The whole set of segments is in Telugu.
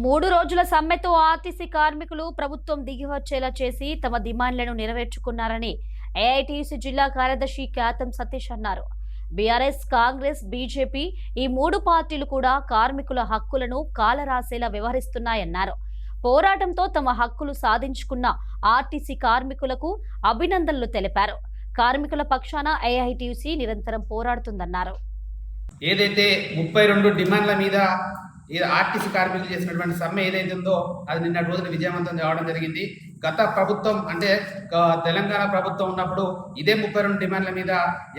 3 రోజుల సమ్మెతో ఆర్టీసీ కార్మికులు ప్రభుత్వం దిగివచ్చేలా చేసి తమ డిమాండ్లను నెరవేర్చుకున్నారని ఏఐటీయూసీ జిల్లా కార్యదర్శి క్యాతం సతీష్ అన్నారు. బీఆర్ఎస్, కాంగ్రెస్, బీజేపీ ఈ 3 పార్టీలు కూడా కార్మికుల హక్కులను కాలరాసేలా వ్యవహరిస్తున్నాయన్నారు. పోరాటంతో తమ హక్కులు సాధించుకున్న ఆర్టీసీ కార్మికులకు అభినందనలు తెలిపారు. కార్మికుల పక్షాన ఏఐటీయూసీ నిరంతరం పోరాడుతుందన్నారు. ఏదైతే 32 డిమాండ్ల మీద ఆర్టీసీ కార్మికులు చేసినటువంటి సమ్మె ఏదైతే ఉందో అది నిన్న రోజున విజయవంతం కావడం జరిగింది. గత ప్రభుత్వం అంటే తెలంగాణ ప్రభుత్వం ఉన్నప్పుడు ఇదే 32 డిమాండ్ల మీద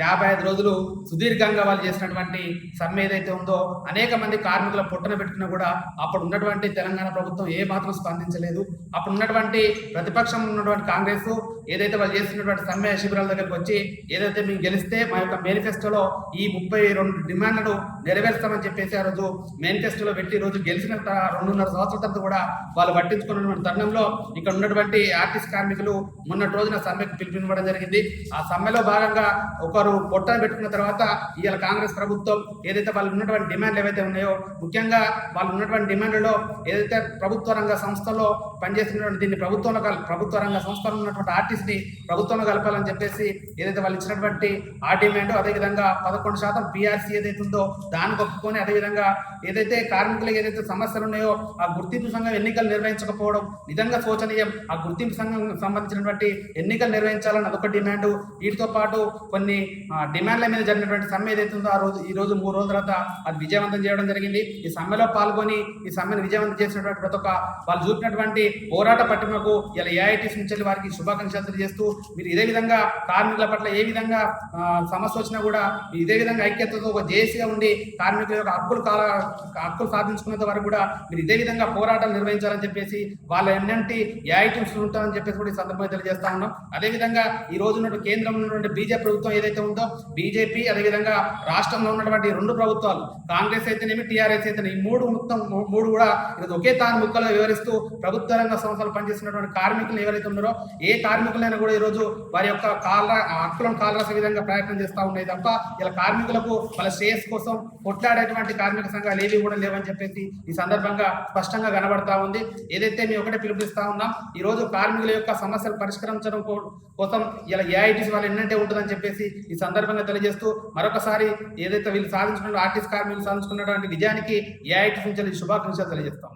55 రోజులు సుదీర్ఘంగా వాళ్ళు చేసినటువంటి సమ్మె ఏదైతే ఉందో అనేక మంది కార్మికుల పొట్టన పెట్టుకున్నా కూడా అప్పుడు ఉన్నటువంటి తెలంగాణ ప్రభుత్వం ఏ మాత్రం స్పందించలేదు. అప్పుడు ఉన్నటువంటి ప్రతిపక్షం ఉన్నటువంటి కాంగ్రెస్ ఏదైతే వాళ్ళు చేస్తున్నటువంటి సమ్మె శిబిరాల దగ్గరకు వచ్చి ఏదైతే మేము గెలిస్తే మా యొక్క మేనిఫెస్టోలో ఈ 32 డిమాండ్లను నెరవేర్స్తామని చెప్పేసి ఆ రోజు మేనిఫెస్టోలో పెట్టి రోజు గెలిచిన 2.5 సంవత్సరాల తర్వాత కూడా వాళ్ళు పట్టించుకున్నటువంటి తరుణంలో ఇక్కడ ఉన్నటువంటి ఆర్టీసీ కార్మికులు మొన్నటి రోజున సమ్మెకు పిలుపునివ్వడం జరిగింది. ఆ సమ్మెలో భాగంగా ఒకరు పొట్టన పెట్టుకున్న తర్వాత ఇవాళ కాంగ్రెస్ ప్రభుత్వం ఏదైతే వాళ్ళు ఉన్నటువంటి డిమాండ్లు ఏవైతే ఉన్నాయో ముఖ్యంగా వాళ్ళు ఉన్నటువంటి డిమాండ్లలో ఏదైతే ప్రభుత్వ రంగ సంస్థల్లో పనిచేస్తున్నటువంటి దీన్ని ప్రభుత్వ రంగ సంస్థలు ఉన్నటువంటి ఆర్టీసీని ప్రభుత్వంలో కలపాలని చెప్పేసి ఏదైతే వాళ్ళు ఇచ్చినటువంటి ఆ డిమాండ్, అదేవిధంగా 11% పీఆర్సీ ఏదైతే ఉందో దాన్ని ఒప్పుకొని అదేవిధంగా ఏదైతే కార్మికులకు ఏదైతే సమస్యలు ఉన్నాయో ఆ గుర్తింపు సంఘం ఎన్నికలు నిర్వహించకపోవడం నిజంగా శోచనీయం. ఆ గుర్తింపు సంఘం సంబంధించినటువంటి ఎన్నికలు నిర్వహించాలని అదొక డిమాండ్. వీటితో పాటు కొన్ని డిమాండ్ల మీద జరిగినటువంటి సమ్మె ఏదైతే ఉందో ఈ రోజు 3 రోజుల తర్వాత అది విజయవంతం చేయడం జరిగింది. ఈ సమ్మెలో పాల్గొని ఈ సమ్మెను విజయవంతం చేసినటువంటి ప్రతి ఒక్క వాళ్ళు చూపినటువంటి పోరాట పట్టుమకు ఇలా ఏఐటీసీ నుంచి వారికి శుభాకాంక్షలు తెలియజేస్తూ మీరు ఇదే విధంగా కార్మికుల పట్ల ఏ విధంగా సమస్య వచ్చినా కూడా ఇదే విధంగా ఐక్యతతో ఒక జేఏసీగా ఉండి కార్మికుల యొక్క హక్కులు సాధించుకున్నంత వరకు కూడా మీరు ఇదే విధంగా పోరాటాలు నిర్వహించాలని చెప్పేసి వాళ్ళ ఎన్నంటి ఏఐటీసీ ఉంటామని చెప్పేసి కూడా ఈ సందర్భంగా తెలియజేస్తా ఉన్నాం. అదేవిధంగా ఈ రోజు ఉన్నటువంటి కేంద్రంలో ఉన్నటువంటి బీజేపీ ప్రభుత్వం ఏదైతే ఉందో బీజేపీ అదేవిధంగా రాష్ట్రంలో ఉన్నటువంటి 2 ప్రభుత్వాలు కాంగ్రెస్ అయితేనేమి టీఆర్ఎస్ అయితేనే ఈ మూడు కూడా ఈరోజు ఒకే తాను ముక్కలో వివరిస్తూ ప్రభుత్వ రంగ సంస్థలు పనిచేస్తున్నటువంటి కార్మికులు ఎవరైతే ఉన్నారో ఏ కార్మికులైనా కూడా ఈరోజు వారి యొక్క హక్కులను కాలరాసే విధంగా ప్రయత్నం చేస్తూ ఉన్నాయి తప్ప ఇలా కార్మికులకు వాళ్ళ శ్రేయస్ కోసం కొట్లాడేటువంటి కార్మిక సంఘాలు ఏవి కూడా లేవని చెప్పేసి ఈ సందర్భంగా స్పష్టంగా కనబడతా ఉంది. ఏదైతే మేము ఒకటే పిలుపునిస్తా ఉన్నాం, ఈ రోజు కార్మికుల యొక్క సమస్యలు పరిష్కరించడం కోసం ఇలా ఏఐటీసీ వాళ్ళు ఎన్నంటే ఉంటుందని చెప్పేసి ఈ సందర్భంగా తెలియజేస్తూ మరొకసారి ఏదైతే వీళ్ళు సాధించుకున్న ఆర్టీసీ కార్మికులు సాధించుకున్నటువంటి విజయానికి ఏఐటీసీ నుంచి శుభాకాంక్షలు తెలియజేస్తాం.